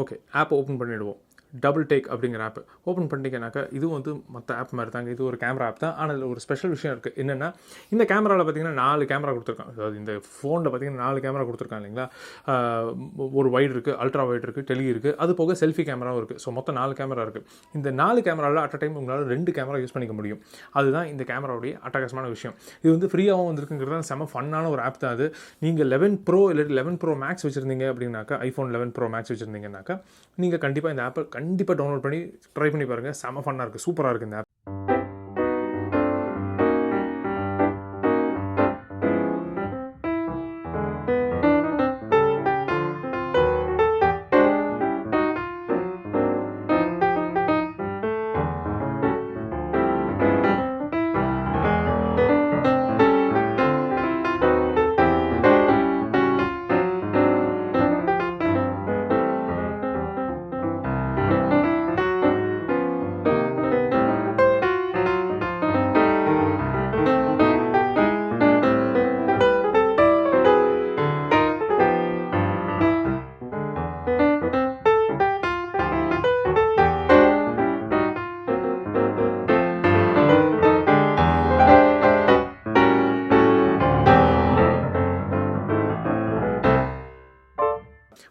Okay, app open பண்ணிவிடுவோம். Double take அப்படிங்கிற app open பண்ணிட்டீங்கன்னாக்கா இது வந்து மற்ற ஆப் மாதிரி தாங்க. இது ஒரு கேமரா ஆப் தான். ஆனால் இதில் ஒரு ஸ்பெஷல் விஷயம் இருக்குது. என்னென்னா, இந்த கேமராவில் பார்த்தீங்கன்னா 4 கேமரா கொடுத்துருக்காங்க. அதாவது இந்த ஃபோனில் பார்த்தீங்கன்னா 4 கேமரா கொடுத்துருக்காங்க இல்லைங்களா. ஒரு வைடு இருக்குது, அல்ட்ரா வைடு இருக்குது, டெலி இருக்குது, அது போக செல்ஃபி கேமராவும் இருக்குது. ஸோ மொத்தம் 4 கேமரா இருக்குது. இந்த 4 கேமராவில் அட் அ டைம் உங்களால் 2 கேமரா யூஸ் பண்ணிக்க முடியும். அதுதான் இந்த கேமராவுடைய அட்டகாசமான விஷயம். இது வந்து ஃப்ரீயாகவும் வந்துருக்குங்கிறது செம ஃபன்னான ஒரு ஆப் தான் அது. நீங்கள் 11 ப்ரோ இல்லை 11 ப்ரோ மேக்ஸ் வச்சுருந்தீங்க அப்படின்னாக்கா, ஐஃபோன் 11 ப்ரோ மேக்ஸ் வச்சுருந்தீங்கன்னாக்கா, நீங்கள் கண்டிப்பாக இந்த ஆப்பை கண்டிப்பாக டவுன்லோட் பண்ணி ட்ரை பண்ணி பாருங்கள். செம ஃபன்னாக இருக்குது, சூப்பராக இருக்குது இந்த ஆப்.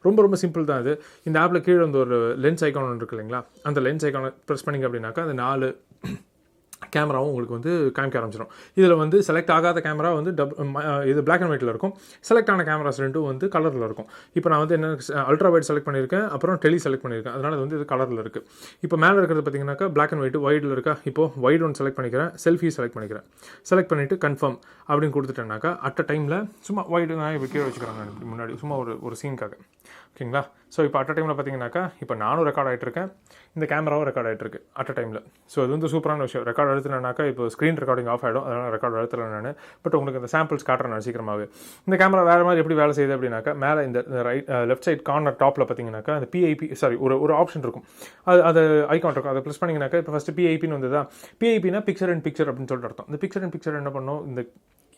ரொம்ப ரொம்ப சிம்பிள் தான் இது. இந்த ஆப்பில் கீழே வந்து ஒரு லென்ஸ் ஐக்கான் ஒன்று இருக்குது இல்லைங்களா. அந்த லென்ஸ் ஐக்கானை ப்ரெஸ் பண்ணிங்க அப்படின்னாக்கா அந்த 4 கேமராவும் உங்களுக்கு வந்து காமிக்க ஆரம்பிச்சிடும். இதில் வந்து செலக்ட் ஆகாத கேமரா வந்து இது பிளாக் அண்ட் ஒயிட்டில் இருக்கும். செலக்ட் ஆன கேமராஸ் ரெண்டும் வந்து கலரில் இருக்கும். இப்போ நான் வந்து என்ன அல்ட்ரா வைட் செலக்ட் பண்ணியிருக்கேன், அப்புறம் டெலி செலக்ட் பண்ணியிருக்கேன். அதனால் வந்து இது கலரில் இருக்குது. இப்போ மேலே இருக்கிறது பார்த்தீங்கன்னாக்கா பிளாக் அண்ட் ஒயிட், வைடில் இருக்கா. இப்போது வைட் ஒன்று செலக்ட் பண்ணிக்கிறேன், செல்ஃபி செலக்ட் பண்ணிக்கிறேன். செலக்ட் பண்ணிவிட்டு கன்ஃபார்ம் அப்படின்னு கொடுத்துட்டேன்னாக்கா அட் அ டைமில் சும்மா வைடு நான் இப்போ கீழே வச்சுக்கிறேன். நான் இப்படி முன்னாடி சும்மா ஒரு சீனுக்காக, ஓகேங்களா. ஸோ இப்போ அட் அ டைமில் பார்த்தீங்கன்னாக்கா இப்போ நானும் ரெக்கார்ட் ஆகிட்டு இருக்கேன், இந்த கேமராவும் ரெக்கார்ட் ஆகிட்டு இருக்கு அட் அ டைமில். ஸோ அது வந்து சூப்பரான விஷயம். ரெக்கார்ட் எடுத்துனாக்கா இப்போ ஸ்க்ரீன் ரெக்கார்டிங் ஆஃப் ஆகிடும், அதனால் ரெக்கார்ட் எடுத்துல நான். பட் உங்களுக்கு இந்த சாம்பிள்ஸ் காட்டுறேன் நான் சீக்கிரமாகவே. இந்த கேமரா வேறு மாதிரி எப்படி வேலை செய்யுது அப்படின்னாக்கா, மேலே இந்த லெஃப்ட் சைட் கார்னர் டாப்பில் பார்த்தீங்கன்னாக்கா அந்த பிஐபி ஒரு ஆப்ஷன் இருக்கும். அது ஐகான் இருக்கும். அதை ப்ரெஸ் பண்ணிங்கனாக்கா இப்போ ஃபஸ்ட்டு பிஐபின்னு வந்ததா. பிஐபினா பிக்சர் அண்ட் பிக்சர் அப்படின்னு சொல்லிட்டு அர்த்தம். இந்த பிக்சர் அண்ட் பிக்சர் என்ன பண்ணணும்,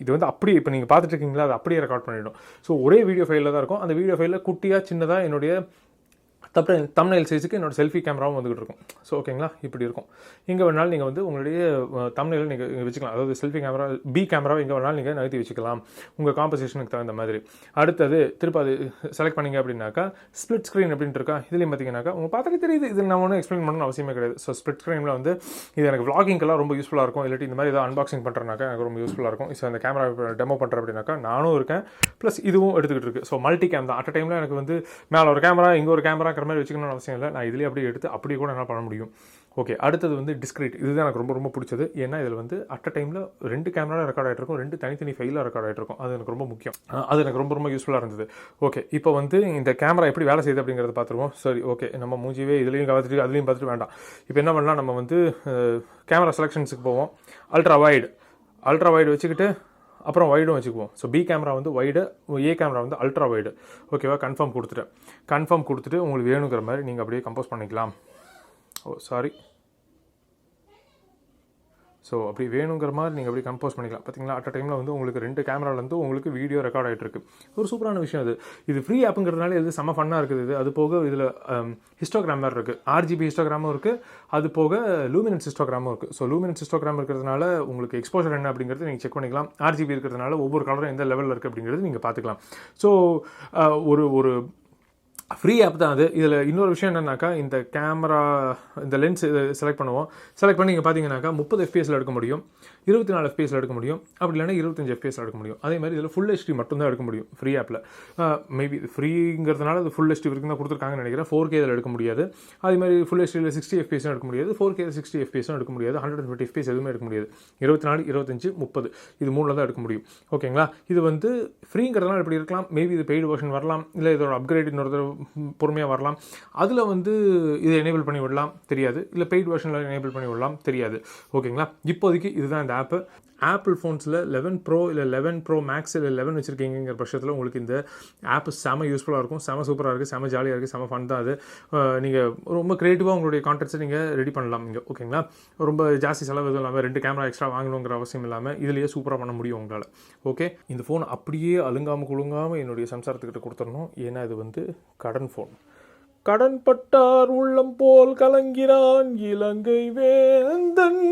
இது வந்து அப்படியே இப்போ நீங்கள் பார்த்துட்டு இருக்கீங்களா, அது அப்படியே ரெக்கார்ட் பண்ணிவிடும். ஸோ ஒரே வீடியோ ஃபைலில் தான் இருக்கும். அந்த வீடியோ ஃபைலில் குட்டியாக சின்னதாக என்னுடைய தம்ப்நெயில் சைஸுக்கு என்னோட செல்ஃபி கேமராவும் வந்துகிட்டு இருக்கும். ஸோ ஓகேங்களா, இப்படி இருக்கும். எங்கே வேணாலும் நீங்கள் வந்து உங்களுடைய தம்ப்நெயில் நீங்கள் வச்சுக்கலாம். அதாவது செல்ஃபி கேமரா பி கேமராவை எங்கே வேணாலும் நீங்கள் நகர்த்தி வச்சுக்கலாம், உங்கள் காம்போசிஷனுக்கு தகுந்த மாதிரி. அடுத்தது திருப்பி அது செலக்ட் பண்ணிங்க அப்படின்னாக்கா ஸ்ப்ளிட் ஸ்க்ரீன் அப்படின்ட்டு இருக்கா. இதுலேயும் பார்த்தீங்கன்னாக்கா உங்களுக்கு பார்த்தாலே தெரியுது, இதில் நான் ஒன்றும் எக்ஸ்பிளைன் பண்ணணும் அவசியமே கிடையாது. ஸோ ஸ்ப்ளிட் ஸ்க்ரீனில் வந்து இது எனக்கு vloggingக்கெல்லாம் ரொம்ப யூஸ்ஃபுல்லாக இருக்கும். இல்லாட்டி இந்த மாதிரி ஏதாவது அன்பாக்சிங் பண்ணுறனாக்கா எனக்கு ரொம்ப யூஸ்ஃபுல்லாக இருக்கும். ஸோ அந்த கேமரா டெமோ பண்ணுறேன் அப்படின்னாக்கா நானும் இருக்கேன், ப்ளஸ் இதுவும் எடுத்துக்கிட்டு இருக்குது. ஸோ மல்டி கேம் தான். அட் அ டைமில் எனக்கு வந்து மேலே ஒரு கேமரா இங்கே ஒரு கேமராங்கிற மாதிரி வச்சுக்கணும்னு அவசியம் இல்லை. நான் இதுலேயே அப்படியே எடுத்து அப்படியே கூட என்னால் பண்ண முடியும். ஓகே, அடுத்தது வந்து டிஸ்கிரீட். இதுதான் எனக்கு ரொம்ப ரொம்ப பிடிச்சது. ஏன்னா இதில் வந்து அட் அ டைமில் 2 கேமரா ரெக்கார்ட் ஆகிட்டு இருக்கும், 2 தனித்தனி ஃபைலாக ரெக்கார்ட் ஆகிட்டு இருக்கும். அது எனக்கு ரொம்ப முக்கியம். அது எனக்கு ரொம்ப ரொம்ப யூஸ்ஃபுல்லாக இருந்தது. ஓகே, இப்போ வந்து இந்த கேமரா எப்படி வேலை செய்யுது அப்படிங்கிறத பார்த்துருவோம். சரி, ஓகே, நம்ம மூஞ்சிவே இதுலேயும் பார்த்துட்டு அதுலேயும் பார்த்துட்டு வேண்டாம். இப்போ என்ன பண்ணலாம், நம்ம வந்து கேமரா செலெக்ஷன்ஸுக்கு போவோம். அல்ட்ரா வைடு வச்சுக்கிட்டு அப்புறம் வைடும் வச்சுக்குவோம். ஸோ பி கேமரா வந்து வைடு, ஏ கேமரா வந்து அல்ட்ரா வைடு. ஓகேவா, கன்ஃபார்ம் கொடுத்துட்டு உங்களுக்கு வேணுங்கிற மாதிரி நீங்கள் அப்படியே கம்போஸ் பண்ணிக்கலாம். ஸோ அப்படி வேணுங்கிற மாதிரி நீங்கள் அப்படி கம்போஸ் பண்ணிக்கலாம். பார்த்தீங்களா, அட் அ டைமில் வந்து உங்களுக்கு 2 கேமராலேருந்து உங்களுக்கு வீடியோ ரெக்கார்ட் ஆகிட்டு இருக்கு. ஒரு சூப்பரான விஷயம் அது. இது ஃப்ரீ ஆப்புங்கிறதுனால இது செம்ம ஃபன்னாக இருக்குது. இது அது போக இதில் ஹிஸ்டோகிராம் வேறு இருக்குது, RGB ஹிஸ்டோகிராமும் இருக்குது, அது போக லூமினன்ஸ் ஹிஸ்டோகிராமும் இருக்குது. ஸோ லூமினன்ஸ் ஹிஸ்டோகிராம் இருக்கிறதுனால உங்களுக்கு எக்ஸ்போஷர் என்ன அப்படிங்கிறது நீங்கள் செக் பண்ணிக்கலாம். RGB இருக்கிறதுனால ஒவ்வொரு கலரும் எந்த லெவலில் இருக்குது அப்படிங்கிறது நீங்கள் பார்த்துக்கலாம். ஸோ ஒரு ஃப்ரீ ஆப் தான் அது. இதில் இன்னொரு விஷயம் என்னன்னாக்கா, இந்த கேமரா இந்த லென்ஸ் செலக்ட் பண்ணுவோம். செலக்ட் பண்ணி இங்கே பார்த்தீங்கன்னாக்கா 30 FPS எடுக்க முடியும், 24 FPS எடுக்க முடியும், அப்படி இல்லைனா 25 FPS எடுக்க முடியும். அதே மாதிரி இதில் ஃபுல் HD மட்டும்தான் எடுக்க முடியும் ஃப்ரீ ஆப்பில். மேபி ஃப்ரீங்கிறதுனால அது ஃபுல் HD வரைக்கும் தான் கொடுத்துருக்காங்கன்னு நினைக்கிறேன். 4K இதில் எடுக்க முடியாது. அதே மாதிரி ஃபுல் HDயில் 60 FPS எடுக்க முடியாது, 4K 60 FPS எடுக்க முடியாது, 120 FPS எதுவுமே எடுக்க முடியாது. 24, 25, 30 இது 3 தான் எடுக்க முடியும். ஓகேங்களா, இது வந்து ஃப்ரீங்கிறதுனால இப்படி இருக்கலாம். மேபி இது பெய்டு வெர்ஷன் வரலாம், இல்லை இதோட அப்கிரேட் இன்னொரு பொறுமையாக வரலாம். அதில் வந்து இதை எனேபிள் பண்ணி விடலாம், தெரியாது. இல்லை பெய்ட் வெர்ஷனில் எனேபிள் பண்ணி விடலாம், தெரியாது. ஓகேங்களா, இப்போதைக்கு இதுதான் இந்த ஆப்பு. ஆப்பிள் ஃபோன்ஸில் 11 ப்ரோ இல்லை 11 ப்ரோ மேக்ஸ் இல்லை 11 வச்சுருக்கீங்கிற பட்சத்தில் உங்களுக்கு இந்த ஆப்பு செம யூஸ்ஃபுல்லாக இருக்கும், செம சூப்பராக இருக்குது, செம ஜாலியாக இருக்குது, செம ஃபன் தான் அது. நீங்கள் ரொம்ப க்ரியேட்டிவாக உங்களுடைய கான்டென்ட்ஸை நீங்கள் ரெடி பண்ணலாம் இங்கே. ஓகேங்களா, ரொம்ப ஜாஸ்தி செலவு எதுவும் இல்லாமல் 2 கேமரா எக்ஸ்ட்ரா வாங்கணுங்கிற அவசியம் இல்லாமல் இதுலேயே சூப்பராக பண்ண முடியும் உங்களால். ஓகே, இந்த ஃபோன் அப்படியே அலுங்காமல் குலுங்காமல் என்னுடைய சம்சாரத்துக்கிட்ட கொடுத்துடணும். ஏன்னா இது வந்து கடன் ஃபோன். கடன்பட்டார் உள்ளம் போல் கலங்கிறான் இலங்கை வேந்தன்.